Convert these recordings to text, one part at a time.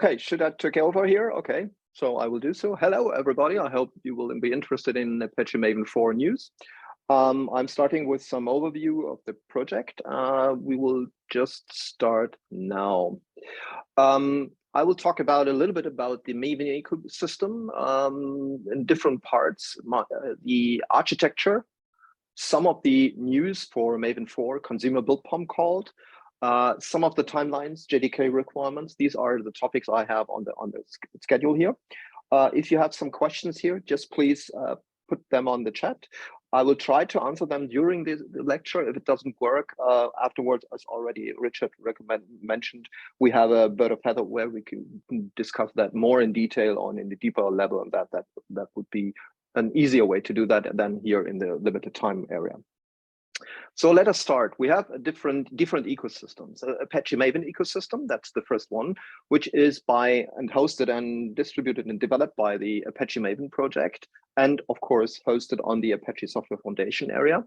Okay, should I take over here? Okay, so I will do so. Hello, everybody. I hope you will be interested in Apache Maven 4 news. I'm starting with some overview of the project. We will just start now. I will talk about a little bit about the Maven ecosystem in different parts, the architecture, some of the news for Maven 4 consumer build pump called, some of the timelines, JDK requirements. These are the topics I have on the schedule here. If you have some questions here, just please put them on the chat. I will try to answer them during the lecture. If it doesn't work afterwards, as already Richard mentioned, we have a bit of header where we can discuss that more in detail on in the deeper level, and that would be an easier way to do that than here in the limited time area. So let us start. We have a different ecosystems. Apache Maven ecosystem, that's the first one, which is by and hosted and distributed and developed by the Apache Maven project, and of course hosted on the Apache Software Foundation area.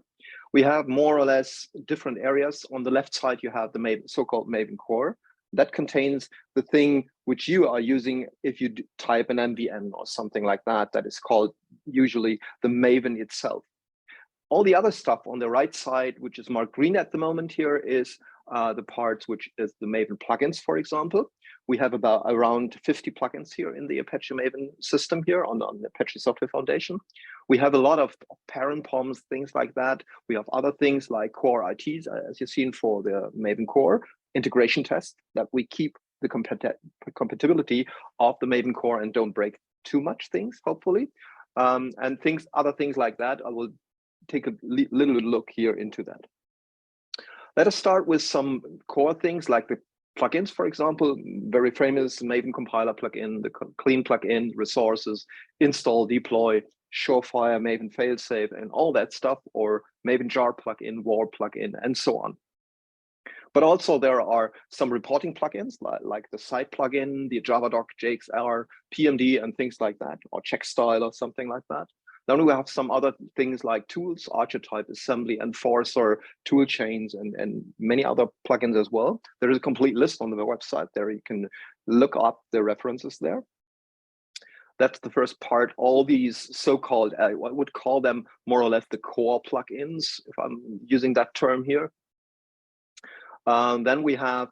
We have more or less different areas. On the left side, you have the so-called Maven core. That contains the thing which you are using if you type an MVN or something like that. That is called usually the Maven itself. All the other stuff on the right side, which is marked green at the moment here, is the parts which is the Maven plugins, for example. We have around 50 plugins here in the Apache Maven system here on the Apache Software Foundation. We have a lot of parent POMs, things like that. We have other things like core ITs, as you've seen for the Maven core, integration tests that we keep the compatibility of the Maven core and don't break too much things, hopefully. And other things like that. I will take a little look here into that. Let us start with some core things like the plugins, for example, very famous Maven compiler plugin, the clean plugin, resources, install, deploy, surefire, Maven failsafe, and all that stuff, or Maven jar plugin, war plugin, and so on. But also there are some reporting plugins like the site plugin, the JavaDoc, JXR, PMD, and things like that, or checkstyle or something like that. Then we have some other things like tools, archetype, assembly, enforcer, tool chains, and many other plugins as well. There is a complete list on the website there. You can look up the references there. That's the first part. All these so-called, I would call them more or less the core plugins, if I'm using that term here. Then we have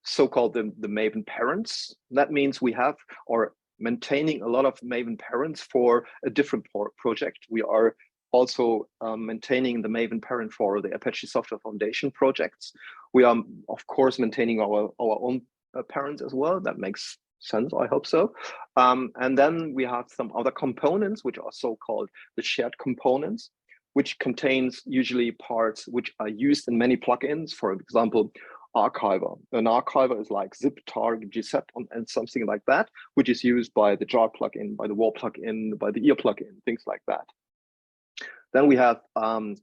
so-called the Maven parents. That means we have, or maintaining a lot of Maven parents for a different project. We are also maintaining the Maven parent for the Apache Software Foundation projects. We are, of course, maintaining our own parents as well. That makes sense, I hope so. And then we have some other components, which are so-called the shared components, which contains usually parts which are used in many plugins. For example, archiver. An archiver is like zip, target, gset, and something like that, which is used by the jar plugin, by the war plugin, by the ear plugin, things like that. Then we have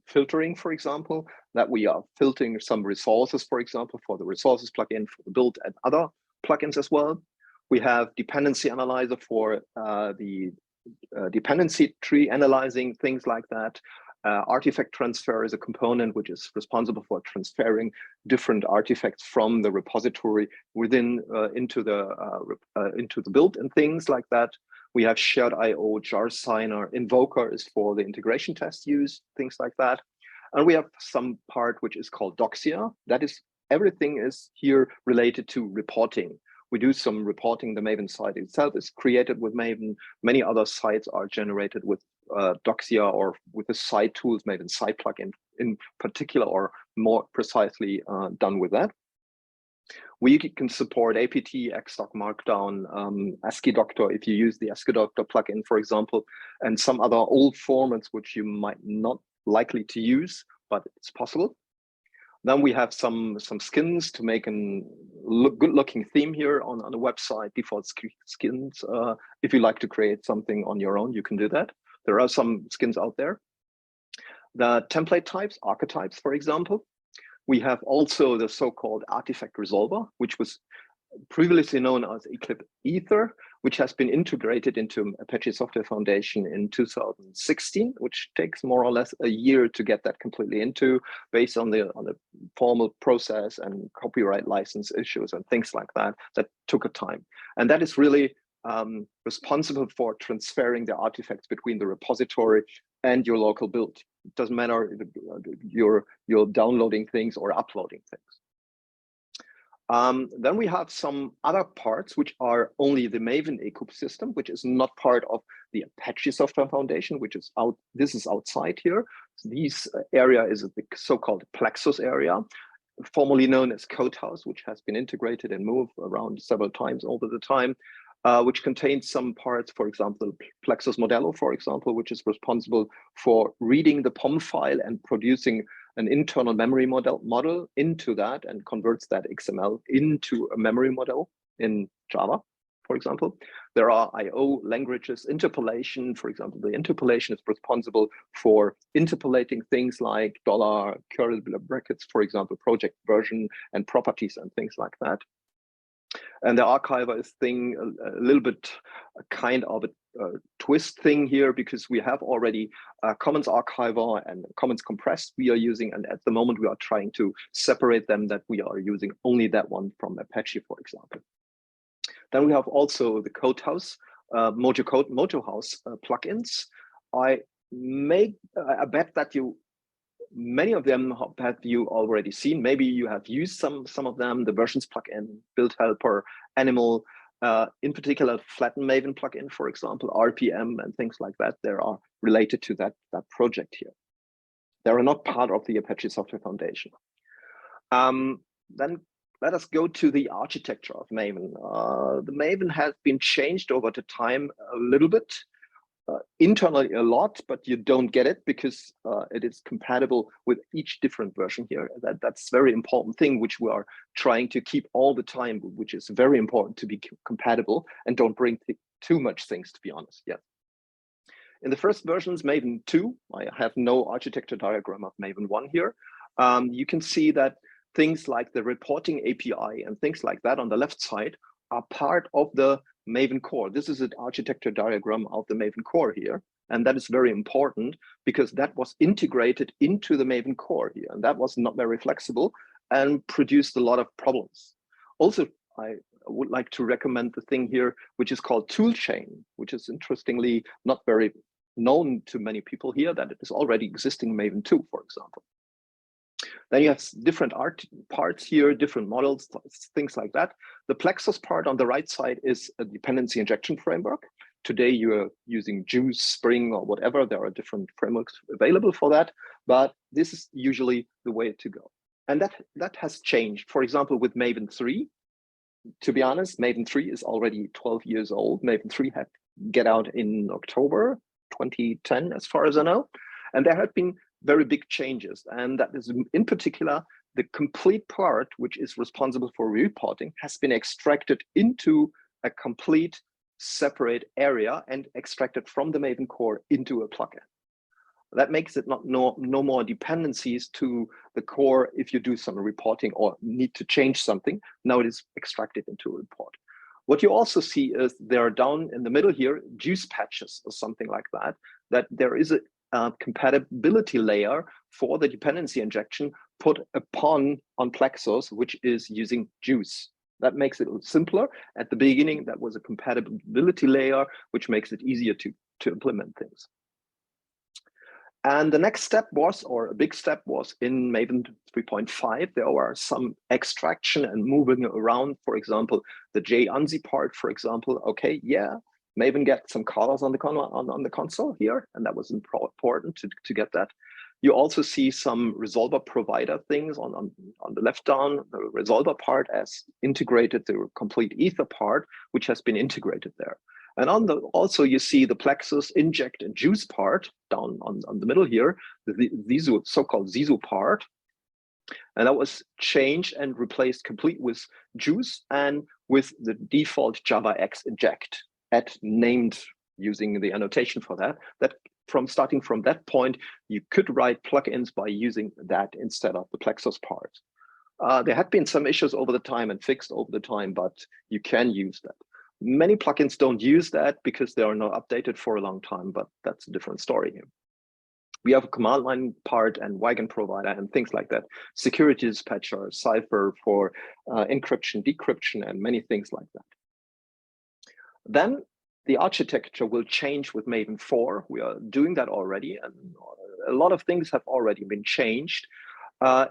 filtering, for example, that we are filtering some resources, for example, for the resources plugin, for the build and other plugins as well. We have dependency analyzer for the dependency tree analyzing, things like that. Artifact transfer is a component which is responsible for transferring different artifacts from the repository within into the build and things like that. We have shared IO, jar signer, invoker is for the integration test use, things like that. And we have some part which is called Doxia. That is, everything is here related to reporting. We do some reporting. The Maven site itself is created with Maven. Many other sites are generated with Doxia or with the site tools, Maven site plugin in particular, or more precisely done with that. We can support APT, Xdoc, Markdown, ASCII Doctor if you use the ASCII Doctor plugin, for example, and some other old formats which you might not likely to use, but it's possible. Then we have some skins to make a good-looking theme here on the website, default skins. If you like to create something on your own, you can do that. There are some skins out there. The template types, archetypes, for example. We have also the so-called artifact resolver, which was previously known as Eclipse Ether, which has been integrated into Apache Software Foundation in 2016, which takes more or less a year to get that completely into, based on the formal process and copyright license issues and things like that. That took a time, and that is really responsible for transferring the artifacts between the repository and your local build. It doesn't matter if you're downloading things or uploading things. Then we have some other parts which are only the Maven ecosystem, which is not part of the Apache Software Foundation, which is out. This is outside here. So this area is the so-called Plexus area, formerly known as Codehouse, which has been integrated and moved around several times over the time, which contains some parts, for example, Plexus Modello, for example, which is responsible for reading the POM file and producing an internal memory model into that and converts that XML into a memory model in Java, for example. There are IO languages, interpolation, for example, the interpolation is responsible for interpolating things like $ curly brackets, for example, project version and properties and things like that. And the archiver is thing a little bit kind of a twist thing here, because we have already Commons archiver and Commons compressed we are using, and at the moment we are trying to separate them, that we are using only that one from Apache, for example. Then we have also the Codehouse, Mojo House plugins. I bet that many of them have you already seen. Maybe you have used some of them, the versions plugin, build helper, animal, in particular flatten Maven plugin, for example, RPM and things like that. They are related to that project here. They are not part of the Apache Software Foundation. Then let us go to the architecture of Maven. The Maven has been changed over the time a little bit. Internally a lot, but you don't get it because it is compatible with each different version here. That's a very important thing, which we are trying to keep all the time, which is very important to be compatible and don't bring too much things, to be honest. Yeah. In the first versions, Maven 2, I have no architecture diagram of Maven 1 here. You can see that things like the reporting API and things like that on the left side are part of the Maven core. This is an architecture diagram of the Maven core here. And that is very important because that was integrated into the Maven core here. And that was not very flexible and produced a lot of problems. Also, I would like to recommend the thing here, which is called toolchain, which is interestingly not very known to many people here, that it is already existing in Maven 2, for example. Then you have different art parts here, different models, things like that. The Plexus part on the right side is a dependency injection framework. Today you are using Juice, Spring, or whatever. There are different frameworks available for that, but this is usually the way to go. And that has changed. For example, with Maven 3, to be honest, Maven 3 is already 12 years old. Maven 3 had get out in October 2010, as far as I know. And there have been very big changes, and that is in particular the complete part which is responsible for reporting has been extracted into a complete separate area and extracted from the Maven core into a plugin. That makes it no more dependencies to the core if you do some reporting or need to change something. Now it is extracted into a report. What you also see is there are down in the middle here juice patches or something like that, that there is a compatibility layer for the dependency injection put upon on Plexus, which is using Juice. That makes it simpler. At the beginning, that was a compatibility layer, which makes it easier to implement things. And the next step was, or a big step was in Maven 3.5, there were some extraction and moving around, for example, the JCON-ONLINE part, for example. Okay, yeah, Maven get some colors on the console here, and that was important to get that. You also see some resolver provider things on the left down, the resolver part as integrated, the complete ether part, which has been integrated there. And also you see the Plexus inject and juice part down on the middle here, the so-called Zizu part. And that was changed and replaced complete with Juice and with the default JavaX inject named using the annotation for that. Starting from that point, you could write plugins by using that instead of the Plexus part. There had been some issues over the time and fixed over the time, but you can use that. Many plugins don't use that because they are not updated for a long time, but that's a different story here. We have a command line part and wagon provider and things like that. Security dispatcher, Cypher for encryption, decryption, and many things like that. Then the architecture will change with Maven 4. We are doing that already, and a lot of things have already been changed.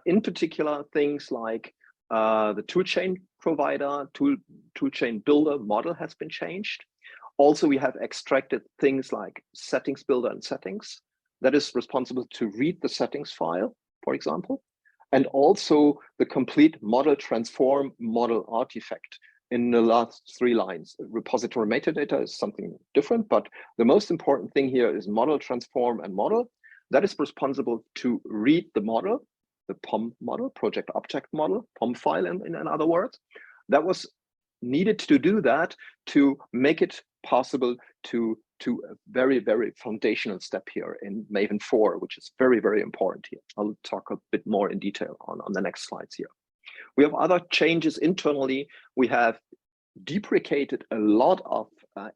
In particular, things like the toolchain provider, toolchain builder model has been changed. Also, we have extracted things like settings builder and settings that is responsible to read the settings file, for example, and also the complete model transform model artifact in the last 3 lines. Repository metadata is something different, but the most important thing here is model transform and model. That is responsible to read the model, the POM model, project object model, POM file in other words. That was needed to do that to make it possible to a very, very foundational step here in Maven 4, which is very, very important here. I'll talk a bit more in detail on the next slides here. We have other changes internally. We have deprecated a lot of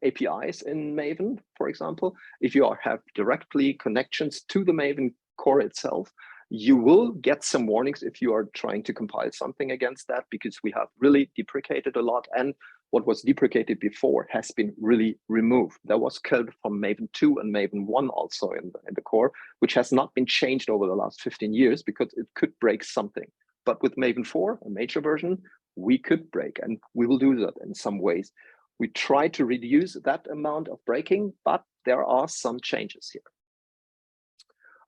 APIs in Maven, for example. If you have directly connections to the Maven core itself, you will get some warnings if you are trying to compile something against that, because we have really deprecated a lot, and what was deprecated before has been really removed. That was code from Maven 2 and Maven 1 also in the core, which has not been changed over the last 15 years because it could break something. But with Maven 4, a major version, we could break, and we will do that in some ways. We try to reduce that amount of breaking, but there are some changes here.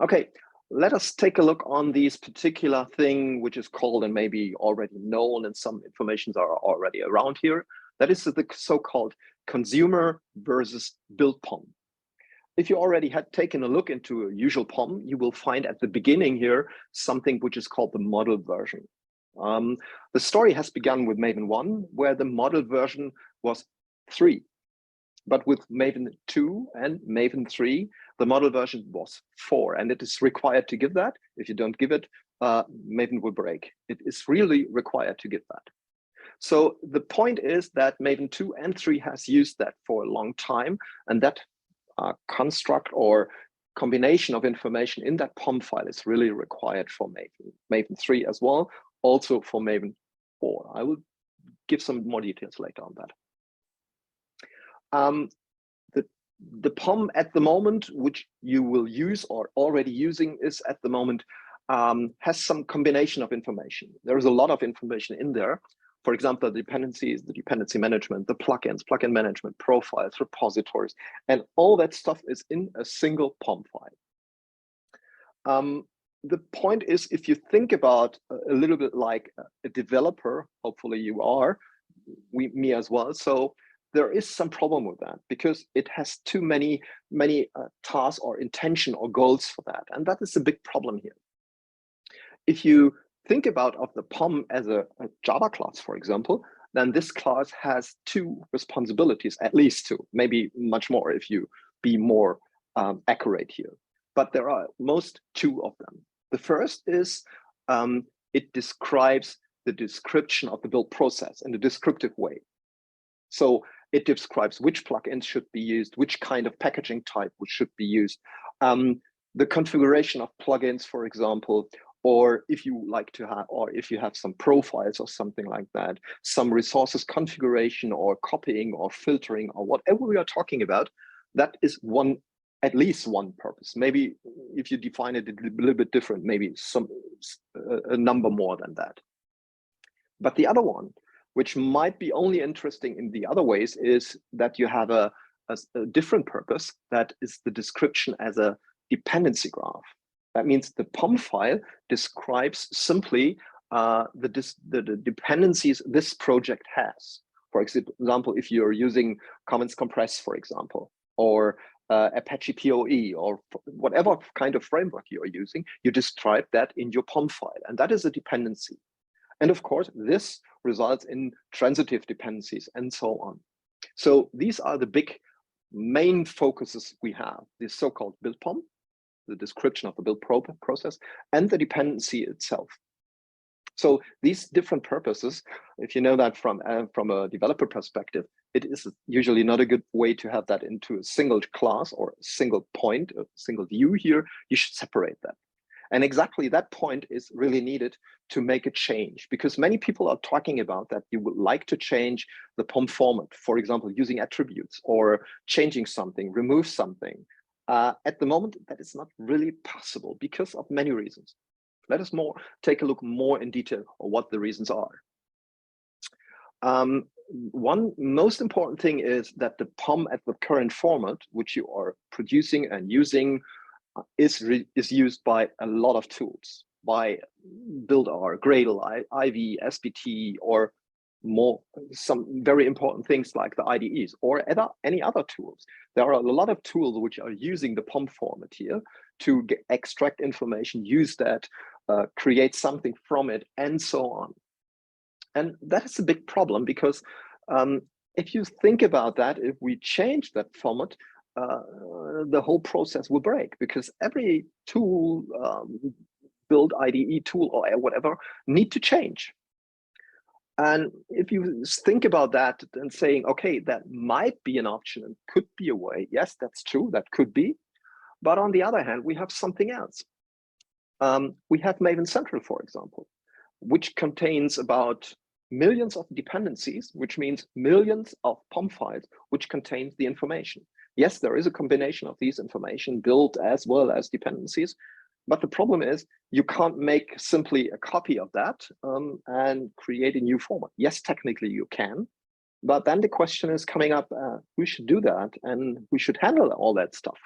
Okay, let us take a look on this particular thing, which is called and maybe already known, and some informations are already around here. That is the so-called consumer versus build POM. If you already had taken a look into a usual POM, you will find at the beginning here something which is called the model version. The story has begun with Maven 1, where the model version was 3. But with Maven 2 and Maven 3, the model version was 4, and it is required to give that. If you don't give it, Maven will break. It is really required to give that. So the point is that Maven 2 and 3 has used that for a long time, and that construct or combination of information in that POM file is really required for Maven 3 as well, also for Maven 4. I will give some more details later on that. The POM at the moment, which you will use or already using, is at the moment has some combination of information. There is a lot of information in there. For example, the dependencies, the dependency management, the plugins, plugin management, profiles, repositories, and all that stuff is in a single POM file. The point is, if you think about a little bit like a developer, hopefully you are, me as well. So there is some problem with that because it has too many tasks or intention or goals for that. And that is a big problem here. If you think about of the POM as a Java class, for example, then this class has 2 responsibilities, at least 2, maybe much more if you be more accurate here. But there are most 2 of them. The first is it describes the description of the build process in a descriptive way. So it describes which plugins should be used, which kind of packaging type should be used, the configuration of plugins, for example, or if you like to have, or if you have some profiles or something like that, some resources configuration or copying or filtering or whatever we are talking about, that is at least one purpose. Maybe if you define it a little bit different, maybe a number more than that. But the other one, which might be only interesting in the other ways, is that you have a different purpose. That is the description as a dependency graph. That means the POM file describes simply the dependencies this project has. For example, if you're using Commons Compress, for example, or Apache POE, or whatever kind of framework you're using, you describe that in your POM file, and that is a dependency. And of course, this results in transitive dependencies and so on. So these are the big main focuses we have: the so-called build POM, the description of the build process, and the dependency itself. So these different purposes, if you know that from a developer perspective, it is usually not a good way to have that into a single class or a single point, a single view here. You should separate that. And exactly that point is really needed to make a change, because many people are talking about that you would like to change the POM format, for example, using attributes or changing something, remove something. At the moment, that is not really possible because of many reasons. Let us take a look more in detail on what the reasons are. One most important thing is that the POM at the current format, which you are producing and using, is used by a lot of tools, by build-R, Gradle, Ivy, SBT, or some very important things like the IDEs or any other tools. There are a lot of tools which are using the POM format here to extract information, use that, create something from it, and so on. And that is a big problem, because if you think about that, if we change that format, the whole process will break, because every tool, build IDE tool or whatever, need to change. And if you think about that and saying, okay, that might be an option and could be a way, yes, that's true, that could be. But on the other hand, we have something else. We have Maven Central, for example, which contains about millions of dependencies, which means millions of POM files, which contains the information. Yes, there is a combination of these information, build as well as dependencies. But the problem is you can't make simply a copy of that and create a new format. Yes, technically you can, but then the question is coming up, who should do that? And we should handle all that stuff.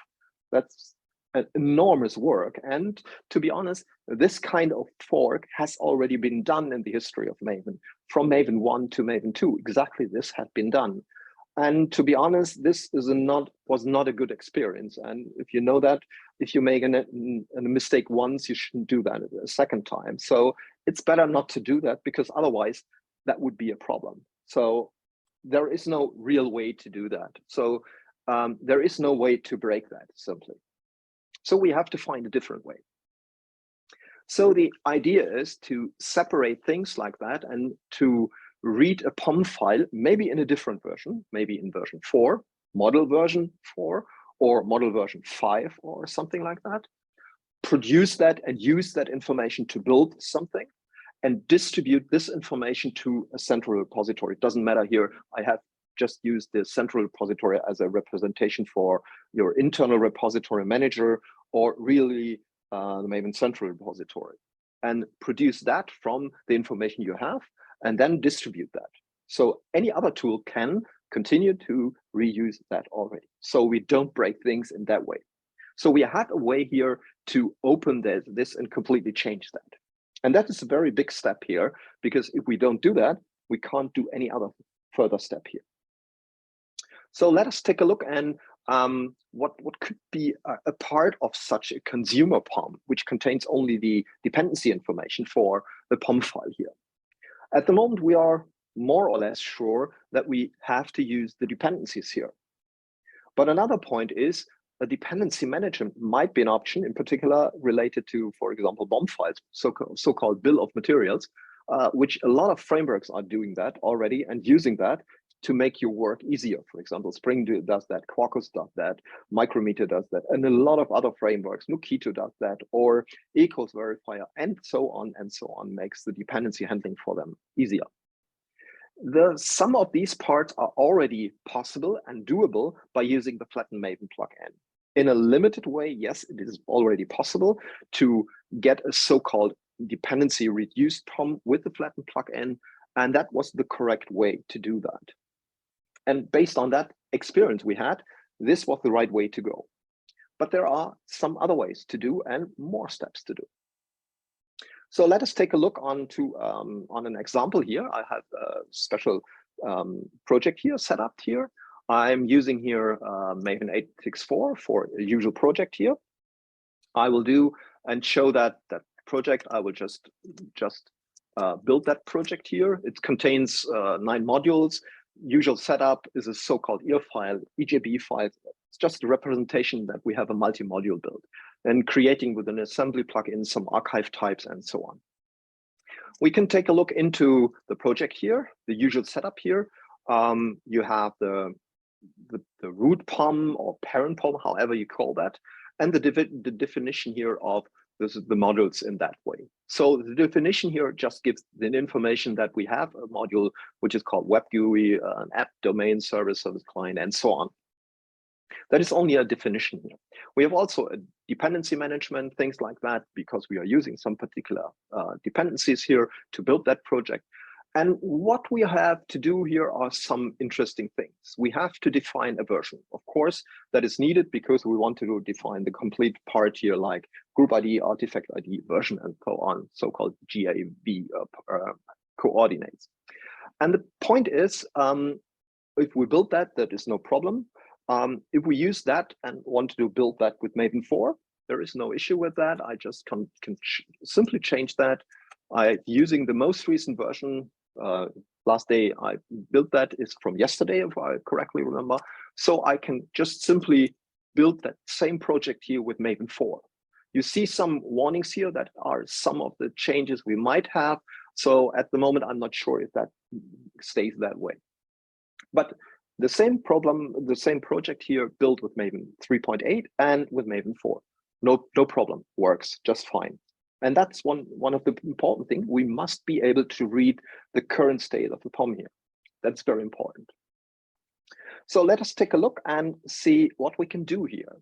That's an enormous work. And to be honest, this kind of fork has already been done in the history of Maven. From Maven 1 to Maven 2, exactly this had been done. And to be honest, this was not a good experience. And if you know that, if you make a mistake once, you shouldn't do that a second time. So it's better not to do that, because otherwise that would be a problem. So there is no real way to do that. So there is no way to break that simply. So we have to find a different way. So the idea is to separate things like that and to read a POM file, maybe in a different version, maybe in version 4, model version 4, or model version 5, or something like that. Produce that and use that information to build something, and distribute this information to a central repository. It doesn't matter here, I have just used the central repository as a representation for your internal repository manager, or really the Maven Central repository, and produce that from the information you have, and then distribute that. So any other tool can continue to reuse that already. So we don't break things in that way. So we have a way here to open this and completely change that. And that is a very big step here, because if we don't do that, we can't do any other further step here. So let us take a look and what could be a part of such a consumer POM, which contains only the dependency information for the POM file here. At the moment, we are more or less sure that we have to use the dependencies here. But another point is a dependency management might be an option, in particular related to, for example, BOM files, so-called bill of materials, which a lot of frameworks are doing that already and using that to make your work easier. For example, Spring does that, Quarkus does that, Micrometer does that, and a lot of other frameworks, Mockito does that, or Equals Verifier, and so on, makes the dependency handling for them easier. Some of these parts are already possible and doable by using the Flatten Maven plugin. In a limited way, yes, it is already possible to get a so-called dependency reduced POM with the Flatten plugin, and that was the correct way to do that. And based on that experience we had, this was the right way to go. But there are some other ways to do and more steps to do. So let us take a look on an example here. I have a special project here set up here. I'm using here Maven 864 for a usual project here. I will do and show that project. I will just build that project here. It contains 9 modules. Usual setup is a so-called EAR file, EJB file. It's just a representation that we have a multi-module build, and creating with an assembly plugin some archive types and so on. We can take a look into the project here, the usual setup here. You have the root POM or parent POM, however you call that, and the definition here of the modules in that way. So the definition here just gives the information that we have a module which is called web GUI, an app domain service client, and so on. That is only a definition here. We have also a dependency management, things like that, because we are using some particular dependencies here to build that project. And what we have to do here are some interesting things. We have to define a version. Of course, that is needed because we want to define the complete part here, like group ID, artifact ID, version, and so on, so-called GAV coordinates. And the point is, if we build that, that is no problem. If we use that and want to build that with Maven 4, there is no issue with that. I just can simply change that. Using the most recent version, last day I built that is from yesterday, if I correctly remember. So I can just simply build that same project here with Maven 4. You see some warnings here that are some of the changes we might have. So at the moment, I'm not sure if that stays that way. But the same problem, the same project here built with Maven 3.8 and with Maven 4. No problem, works just fine. And that's one of the important things. We must be able to read the current state of the POM here. That's very important. So let us take a look and see what we can do here.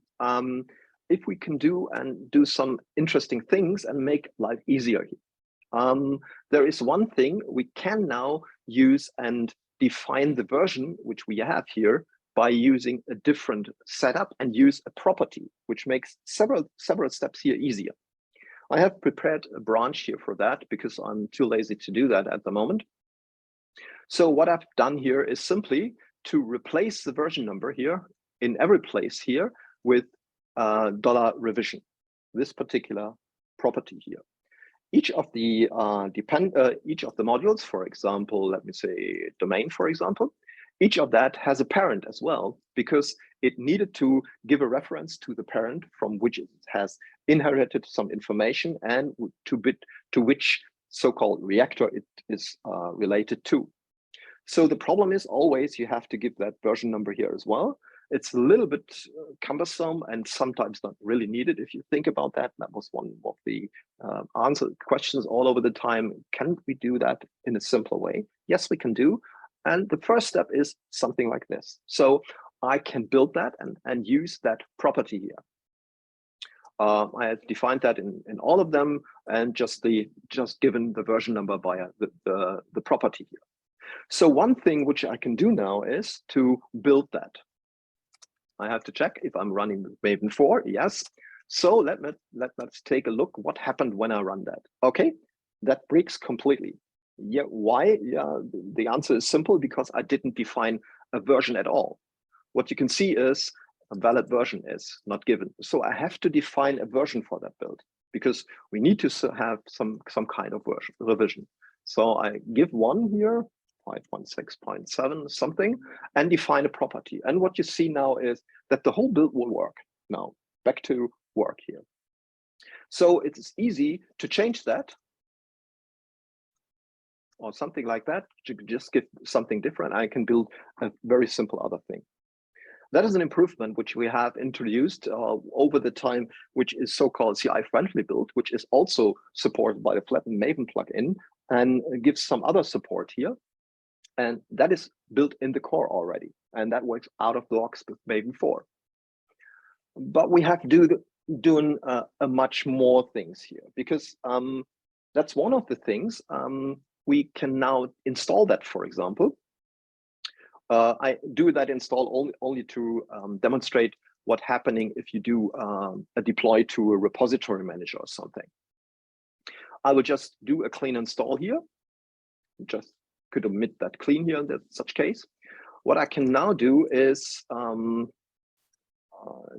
If we can do some interesting things and make life easier here. There is one thing we can now use and define the version which we have here by using a different setup and use a property, which makes several steps here easier. I have prepared a branch here for that because I'm too lazy to do that at the moment. So what I've done here is simply to replace the version number here in every place here with $revision, this particular property here. Each of the modules, for example, let me say domain, for example, each of that has a parent as well, because it needed to give a reference to the parent from which it has inherited some information and to which so-called reactor it is related to. So the problem is always you have to give that version number here as well. It's a little bit cumbersome and sometimes not really needed if you think about that. That was one of the questions all over the time. Can we do that in a simpler way? Yes, we can do. And the first step is something like this. So I can build that and use that property here. I have defined that in all of them and just given the version number via the property here. So one thing which I can do now is to build that. I have to check if I'm running Maven 4. Yes. So let's take a look what happened when I run that. Okay, that breaks completely. Yeah, why? Yeah, the answer is simple, because I didn't define a version at all. What you can see is a valid version is not given. So I have to define a version for that build because we need to have some kind of version revision. So I give one here, 5.6.7 something, and define a property. And what you see now is that the whole build will work. Now back to work here. So it's easy to change that or something like that, to just give something different. I can build a very simple other thing. That is an improvement which we have introduced over the time, which is so-called CI-friendly build, which is also supported by the Flatten Maven plugin and gives some other support here. And that is built in the core already. And that works out of the box with Maven 4. But we have to do a much more things here, because that's one of the things. We can now install that, for example. I do that install only to demonstrate what's happening if you do a deploy to a repository manager or something. I will just do a clean install here. Just could omit that clean here in such case. What I can now do is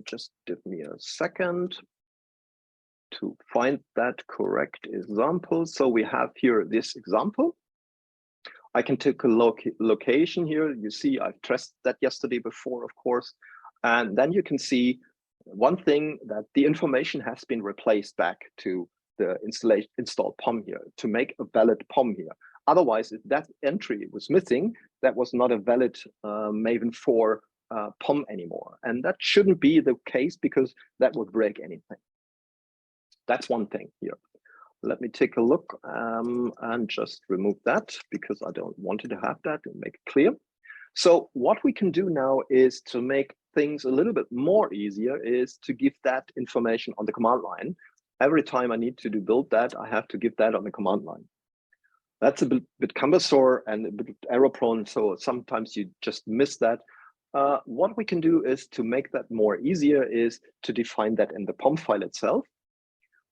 just give me a second to find that correct example. So we have here this example. I can take a location here. You see, I've tested that yesterday before, of course. And then you can see one thing, that the information has been replaced back to the install POM here to make a valid POM here. Otherwise, if that entry was missing, that was not a valid Maven 4 POM anymore. And that shouldn't be the case because that would break anything. That's one thing here. Let me take a look and just remove that because I don't want to have that and make it clear. So what we can do now is to make things a little bit more easier is to give that information on the command line. Every time I need to build that, I have to give that on the command line. That's a bit cumbersome and a bit error prone, so sometimes you just miss that. What we can do is to make that more easier is to define that in the POM file itself,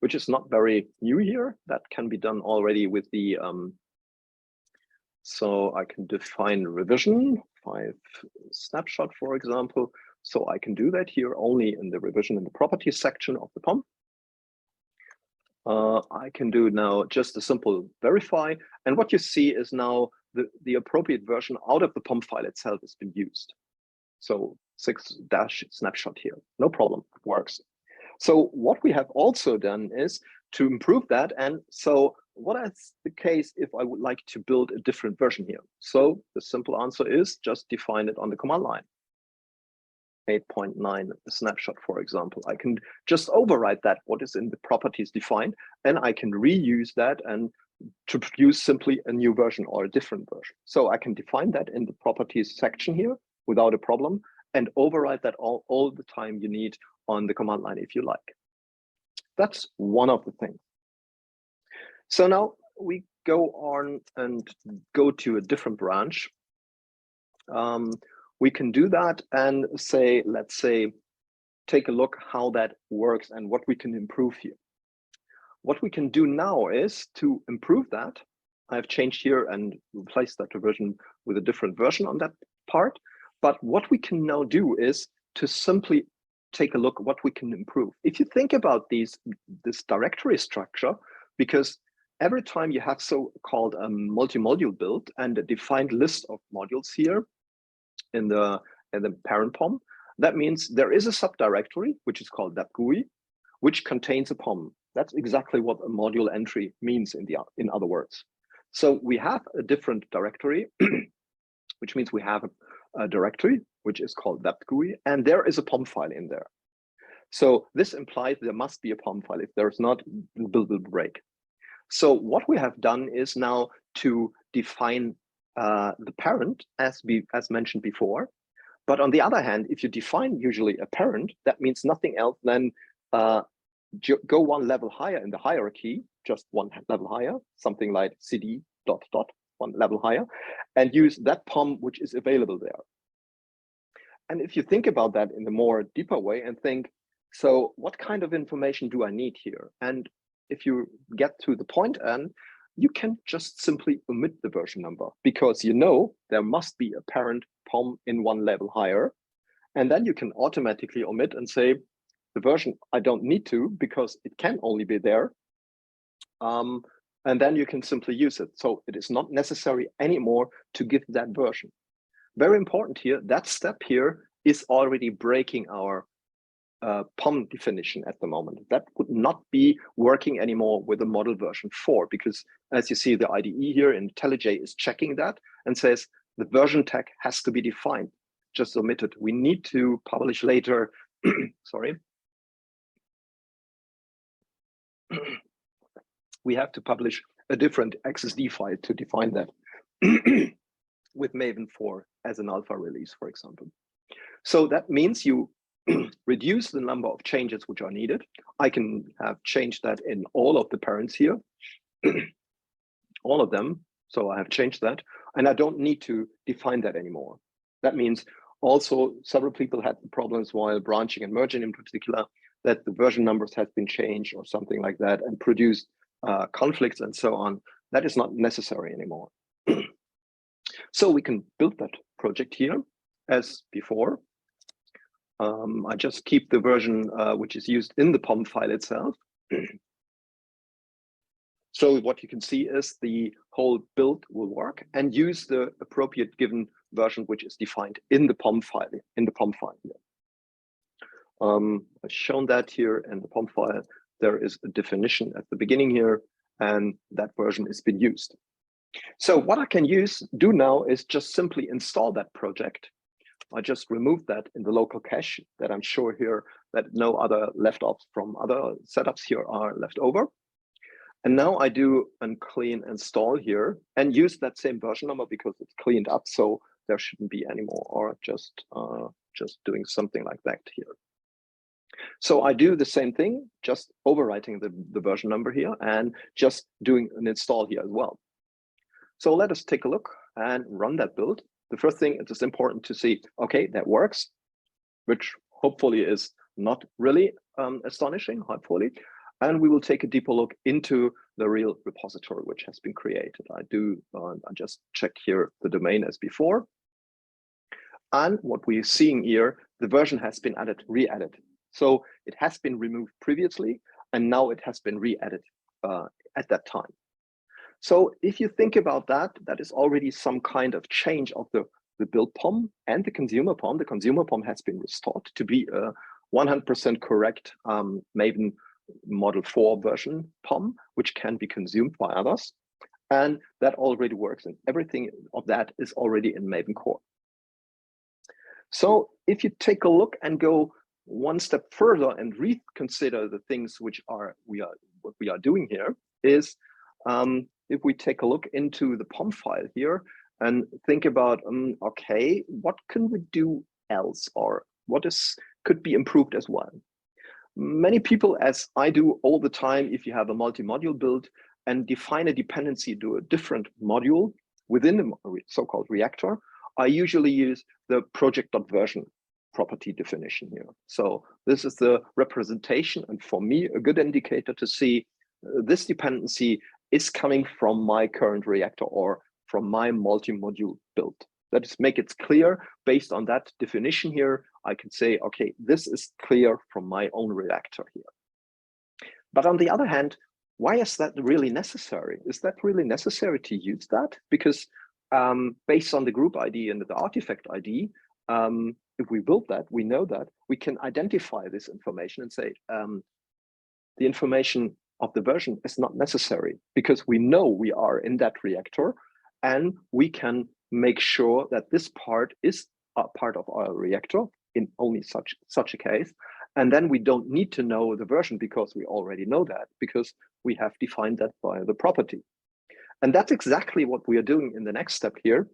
which is not very new here. That can be done already with the, so I can define revision 5 snapshot, for example. So I can do that here only in the revision in the properties section of the POM. I can do now just a simple verify. And what you see is now the appropriate version out of the POM file itself has been used. So 6-snapshot here, no problem, it works. So what we have also done is to improve that. And so what is the case if I would like to build a different version here? So the simple answer is just define it on the command line. 8.9 snapshot, for example. I can just override that, what is in the properties defined, and I can reuse that and to produce simply a new version or a different version. So I can define that in the properties section here without a problem and override that all the time you need on the command line if you like. That's one of the things. So now we go on and go to a different branch. We can do that and say, let's say, take a look how that works and what we can improve here. What we can do now is to improve that. I've changed here and replaced that version with a different version on that part. But what we can now do is to simply take a look at what we can improve. If you think about this directory structure, because every time you have so-called multi-module build and a defined list of modules here in the parent POM, that means there is a subdirectory, which is called that GUI, which contains a POM. That's exactly what a module entry means in other words. So we have a different directory, which means we have a directory, which is called that GUI, and there is a POM file in there. So this implies there must be a POM file. If there's not, the build will break. So what we have done is now to define the parent as mentioned before. But on the other hand, if you define usually a parent, that means nothing else than go one level higher in the hierarchy, just one level higher, something like cd ... one level higher, and use that POM which is available there. And if you think about that in a more deeper way and think, so what kind of information do I need here? And if you get to the point, and you can just simply omit the version number because you know there must be a parent POM in one level higher. And then you can automatically omit and say the version I don't need to because it can only be there. And then you can simply use it. So it is not necessary anymore to give that version. Very important here, that step here is already breaking our POM definition at the moment. That would not be working anymore with the model version 4, because as you see, the IDE here in IntelliJ is checking that and says the version tag has to be defined, just omitted. We need to publish later, sorry. We have to publish a different XSD file to define that with Maven 4 as an alpha release, for example. So that means you reduce the number of changes which are needed. I can have changed that in all of the parents here, all of them. So I have changed that, and I don't need to define that anymore. That means also several people had problems while branching and merging in particular, that the version numbers have been changed or something like that and produced conflicts and so on. That is not necessary anymore. So we can build that project here as before. I just keep the version which is used in the POM file itself. So what you can see is the whole build will work and use the appropriate given version which is defined in the POM file, I've shown that here in the POM file. there is a definition at the beginning here, and that version has been used. So what I can do now is just simply install that project. I just remove that in the local cache that I'm sure here that no other left-offs from other setups here are left over. And now I do a clean install here and use that same version number because it's cleaned up, so there shouldn't be any more, or just doing something like that here. So I do the same thing, just overwriting the version number here and just doing an install here as well. So let us take a look and run that build. The first thing, it is important to see, okay, that works, which hopefully is not really astonishing, hopefully. And we will take a deeper look into the real repository which has been created. I just check here the domain as before. And what we're seeing here, the version has been re-added. So it has been removed previously, and now it has been re-added at that time. So if you think about that, that is already some kind of change of the build POM and the consumer POM. The consumer POM has been restored to be a 100% correct Maven Model 4 version POM, which can be consumed by others. And that already works, and everything of that is already in Maven core. So if you take a look and go one step further and reconsider the things which what we are doing here is, if we take a look into the POM file here and think about, okay, what can we do else, or what could be improved as well? Many people, as I do all the time, if you have a multi-module build and define a dependency to a different module within the so-called reactor, I usually use the project.version property definition here. So this is the representation, and for me, a good indicator to see this dependency is coming from my current reactor or from my multi-module build. That is, make it clear based on that definition here. I can say, okay, this is clear from my own reactor here. But on the other hand, why is that really necessary? Is that really necessary to use that? Because based on the group ID and the artifact ID, if we build that, we know that we can identify this information and say the information of the version is not necessary because we know we are in that reactor, and we can make sure that this part is a part of our reactor in only such a case. And then we don't need to know the version because we already know that, because we have defined that by the property. And that's exactly what we are doing in the next step here,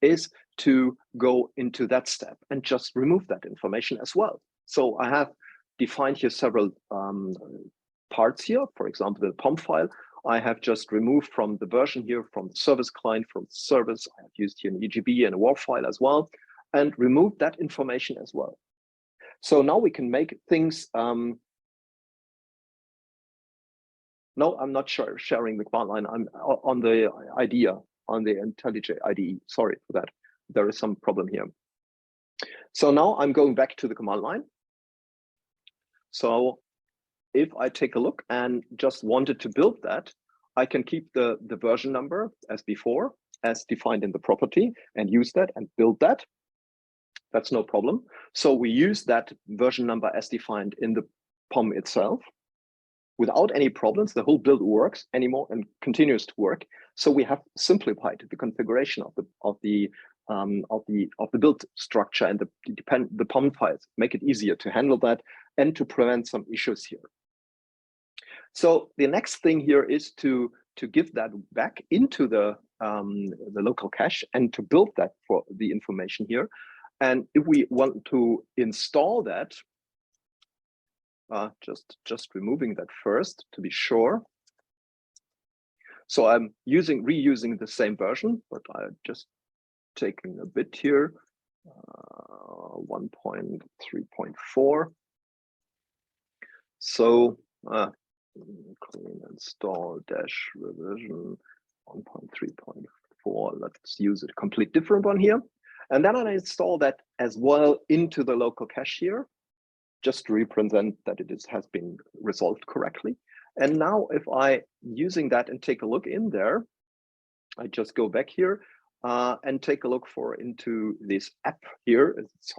is to go into that step and just remove that information as well. So I have defined here several parts here. For example, the POM file, I have just removed from the version here, from the service client, from the service. I have used here an EGB and a WAR file as well, and removed that information as well. So now we can make things. No, I'm not sharing the command line. I'm on the idea, on the IntelliJ IDE. Sorry for that. There is some problem here. So now I'm going back to the command line. So if I take a look and just wanted to build that, I can keep the version number as before, as defined in the property, and use that and build that. That's no problem. So we use that version number as defined in the POM itself without any problems. The whole build works anymore and continues to work. So we have simplified the configuration of the build structure and the POM files, make it easier to handle that and to prevent some issues here. So the next thing here is to give that back into the local cache and to build that for the information here. And if we want to install that, just removing that first to be sure. So I'm reusing the same version, but I'm just taking a bit here, 1.3.4. So clean install dash revision 1.3.4. Let's use a complete different one here. And then I install that as well into the local cache here, just to represent that it has been resolved correctly. And now if I using that and take a look in there, I just go back here and take a look into this app here. It's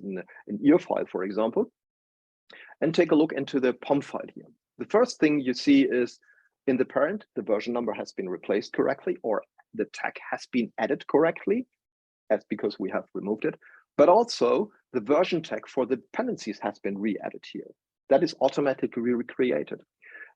an EAR file, for example. and take a look into the POM file here. The first thing you see is in the parent, the version number has been replaced correctly, or the tag has been added correctly, as because we have removed it, but also the version tag for the dependencies has been re-added here. That is automatically recreated.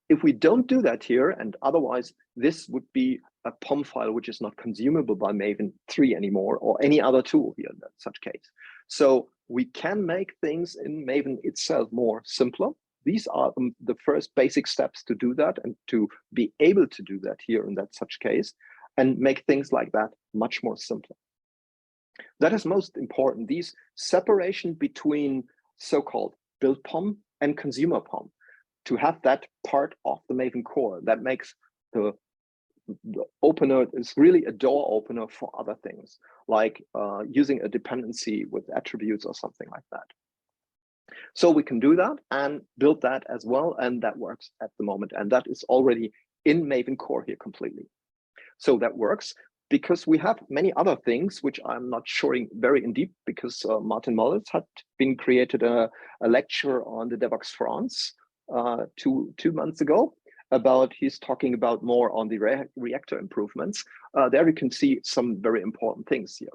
If we don't do that here, and otherwise this would be a POM file which is not consumable by Maven 3 anymore, or any other tool here in that such case. So we can make things in Maven itself more simpler. These are the first basic steps to do that and to be able to do that here in that such case and make things like that much more simpler. That is most important, these separation between so-called build POM and consumer POM, to have that part of the Maven core. That makes the opener is really a door opener for other things, like using a dependency with attributes or something like that. So we can do that and build that as well, and that works at the moment. And that is already in Maven core here completely. So that works because we have many other things which I'm not showing very in deep, because Martin Mollitz had been created a lecture on the Devoxx France two months ago about, he's talking about more on the reactor improvements. There you can see some very important things here.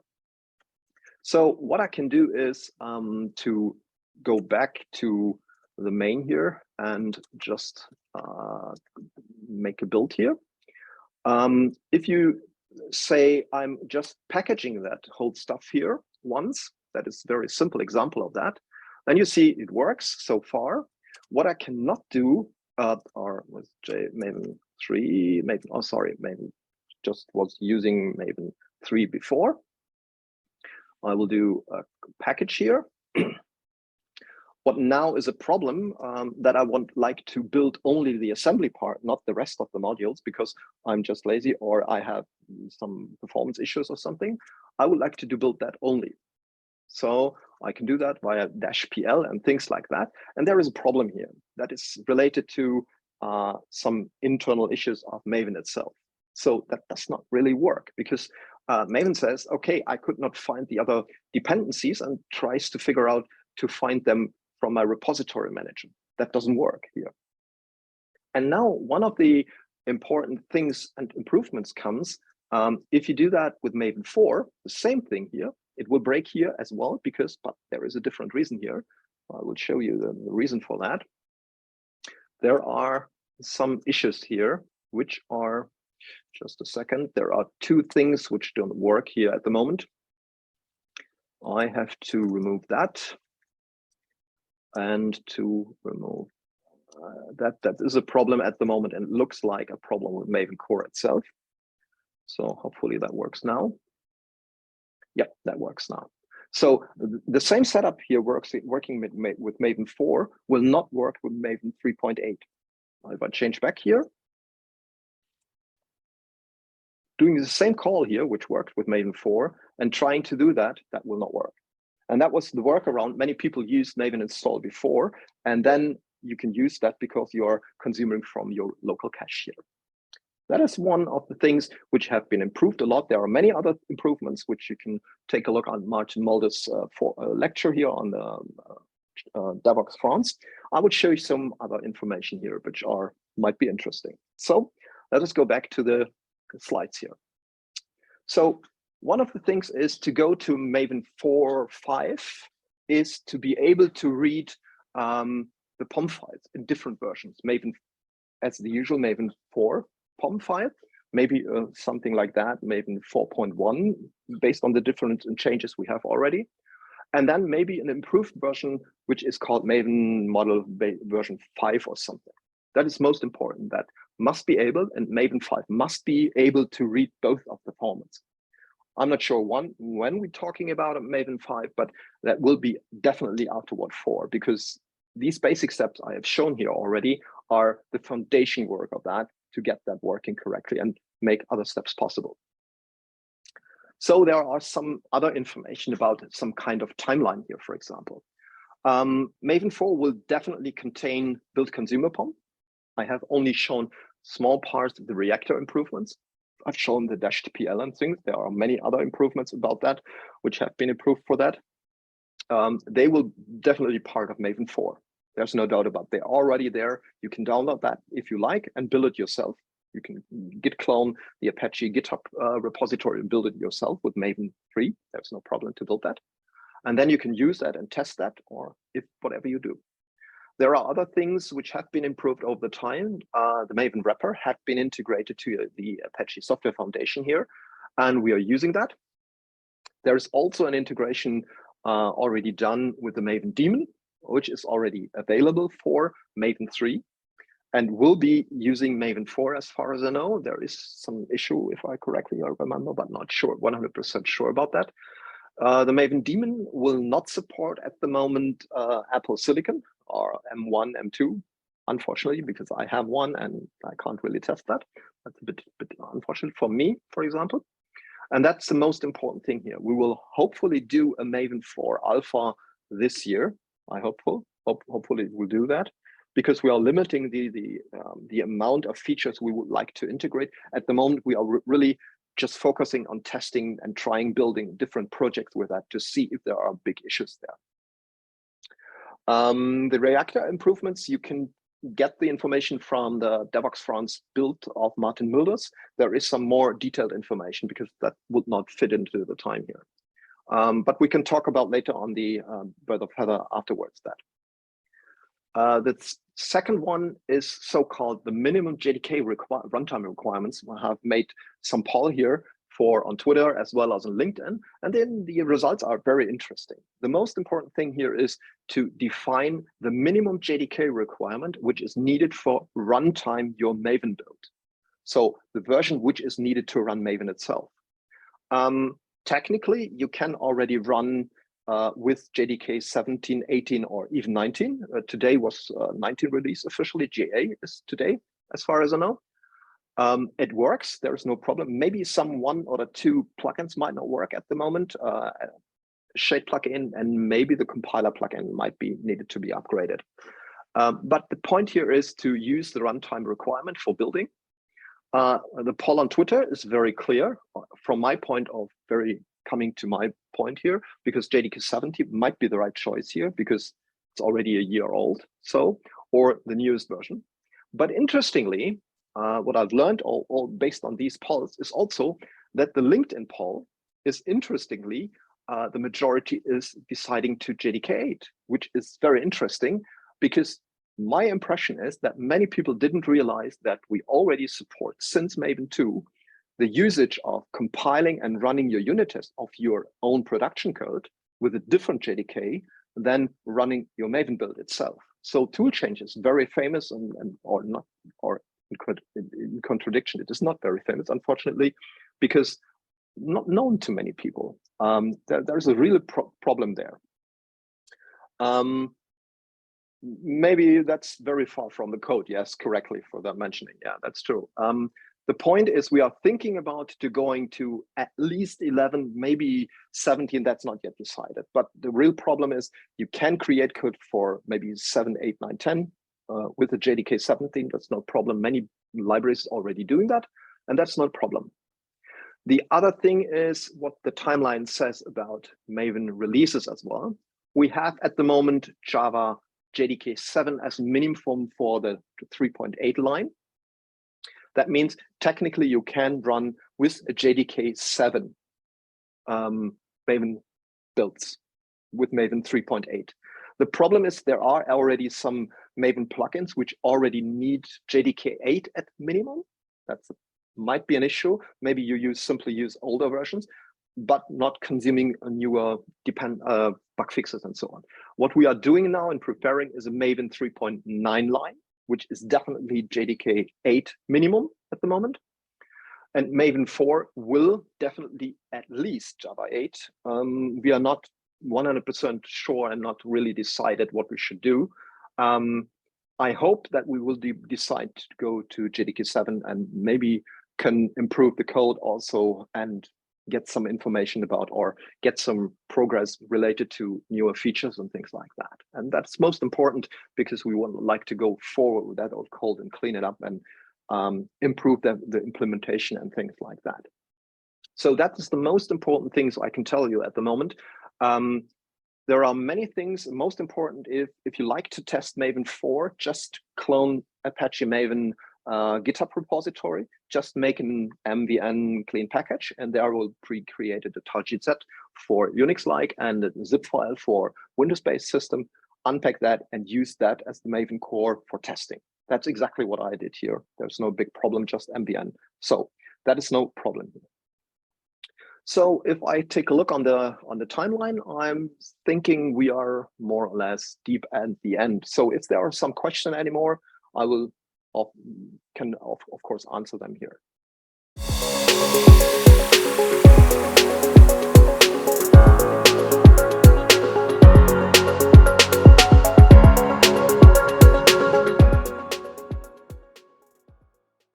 So what I can do is to go back to the main here and just make a build here. If you say I'm just packaging that whole stuff here once, that is a very simple example of that, then you see it works so far. What I cannot do, or with Maven 3, Maven, oh sorry, Maven just was using Maven 3 before. I will do a package here. What now is a problem that I want like to build only the assembly part, not the rest of the modules, because I'm just lazy or I have some performance issues or something. I would like to build that only. So I can do that via -pl and things like that. And there is a problem here that is related to some internal issues of Maven itself. So that does not really work, because Maven says, okay, I could not find the other dependencies, and tries to figure out to find them from my repository manager. That doesn't work here. And now one of the important things and improvements comes, if you do that with Maven 4, the same thing here, it will break here as well, but there is a different reason here. I will show you the reason for that. There are some issues here, which are, just a second, there are two things which don't work here at the moment. I have to remove that and to remove that is a problem at the moment, and it looks like a problem with Maven core itself. So hopefully that works now. Yep, that works now. So the same setup here working with Maven 4 will not work with Maven 3.8. If I change back here, doing the same call here, which worked with Maven 4, and trying to do that, that will not work. And that was the workaround. Many people used Maven install before, and then you can use that because you're consuming from your local cache here. That is one of the things which have been improved a lot. There are many other improvements which you can take a look on Martin Mollitz lecture here on the Devoxx France. I would show you some other information here which might be interesting. So let us go back to the slides here. So one of the things is to go to Maven 4.5 is to be able to read the POM files in different versions. Maven, as the usual, Maven 4 POM file, maybe something like that, Maven 4.1, based on the different changes we have already. And then maybe an improved version, which is called Maven model version 5 or something. That is most important. That must be able, and Maven 5 must be able to read both of the formats. I'm not sure when we're talking about a Maven 5, but that will be definitely afterward 4, because these basic steps I have shown here already are the foundation work of that to get that working correctly and make other steps possible. So there are some other information about some kind of timeline here, for example. Maven 4 will definitely contain build consumer POM. I have only shown small parts of the reactor improvements. I've shown the -pl and things. There are many other improvements about that, which have been improved for that. They will definitely be part of Maven 4. There's no doubt about it. They're already there. You can download that if you like and build it yourself. You can git clone the Apache GitHub repository and build it yourself with Maven 3. There's no problem to build that. And then you can use that and test that, or if whatever you do. There are other things which have been improved over the time. The Maven wrapper had been integrated to the Apache Software Foundation here, and we are using that. There is also an integration already done with the Maven daemon, which is already available for Maven 3 and will be using Maven 4 as far as I know. There is some issue, if I correctly remember, but not sure, 100% sure about that. The Maven daemon will not support at the moment Apple Silicon or M1, M2, unfortunately, because I have one and I can't really test that. That's a bit unfortunate for me, for example. And that's the most important thing here. We will hopefully do a Maven 4 alpha this year. Hopefully we'll do that, because we are limiting the amount of features we would like to integrate. At the moment, we are really just focusing on testing and building different projects with that to see if there are big issues there. The Reactor improvements, you can get the information from the Devoxx France build of Martin Mulders. There is some more detailed information because that would not fit into the time here. But we can talk about later on the bird of feather afterwards that. The second one is so-called the minimum JDK runtime requirements. I have made some poll here on Twitter as well as on LinkedIn, and then the results are very interesting. The most important thing here is to define the minimum JDK requirement which is needed for runtime your Maven build. So the version which is needed to run Maven itself. Technically, you can already run with JDK 17, 18, or even 19. Today was 19 release officially. GA is today, as far as I know. It works. There is no problem. Maybe some one or two plugins might not work at the moment. Shade plugin and maybe the compiler plugin might be needed to be upgraded. But the point here is to use the runtime requirement for building. The poll on Twitter is very clear from my point of coming to my point here, because JDK 70 might be the right choice here because it's already a year old, or the newest version. But interestingly, what I've learned all based on these polls is also that the LinkedIn poll is interestingly, the majority is deciding to JDK 8, which is very interesting because my impression is that many people didn't realize that we already support, since Maven 2, the usage of compiling and running your unit test of your own production code with a different JDK than running your Maven build itself. So tool change is very famous or in contradiction. It is not very famous, unfortunately, because not known to many people. There's a real problem there. Maybe that's very far from the code. Yes, correctly for that mentioning. Yeah, that's true. The point is we are thinking about going to at least 11, maybe 17. That's not yet decided. But the real problem is you can create code for maybe 7, 8, 9, 10 with the JDK 17. That's no problem. Many libraries already doing that, and that's not a problem. The other thing is what the timeline says about Maven releases as well. We have at the moment Java JDK 7 as minimum for the 3.8 line. That means technically you can run with a JDK 7 Maven builds with Maven 3.8. The problem is there are already some Maven plugins which already need JDK 8 at minimum. That might be an issue. Maybe you simply use older versions, but not consuming a newer bug fixes and so on. What we are doing now and preparing is a Maven 3.9 line, which is definitely JDK 8 minimum at the moment. And Maven 4 will definitely at least Java 8. We are not 100% sure and not really decided what we should do. I hope that we will decide to go to JDK 7 and maybe can improve the code also and get some information about or get some progress related to newer features and things like that. And that's most important because we would like to go forward with that old code and clean it up and improve the implementation and things like that. So that is the most important things I can tell you at the moment. There are many things. Most important, if you like to test Maven 4, just clone Apache Maven GitHub repository, just make an MVN clean package, and there will pre-created a target for Unix-like and a zip file for Windows-based system. Unpack that and use that as the Maven core for testing. That's exactly what I did here. There's no big problem, just MVN. So that is no problem here. So if I take a look on the timeline, I'm thinking we are more or less deep at the end. So if there are some questions anymore, I will can of course answer them here.